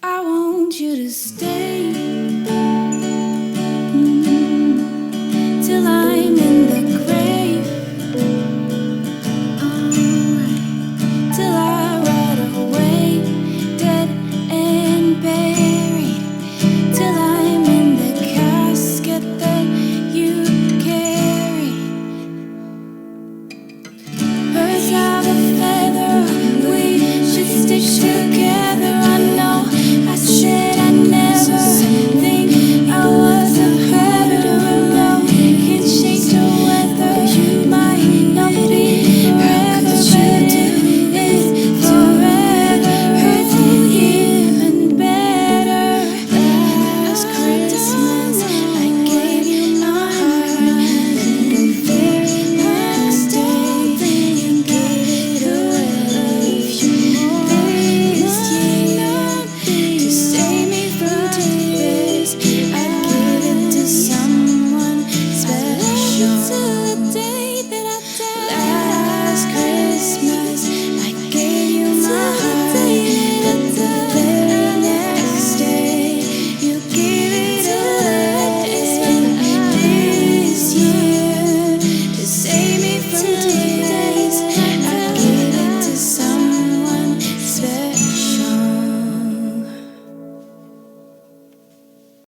I want you to stay till I'm in the grave, till I ride away, dead and buried, till I'm in the casket that you carry. Birds of a feather, we should stick together. I know I said I never think I was a predator. Love can change the weather. You might not be forever, but it is forever. Hurts even better. Last Christmas, I gave you my heart, and the very next day you gave it away. You promised to save me from tears. I'd give it to someone special.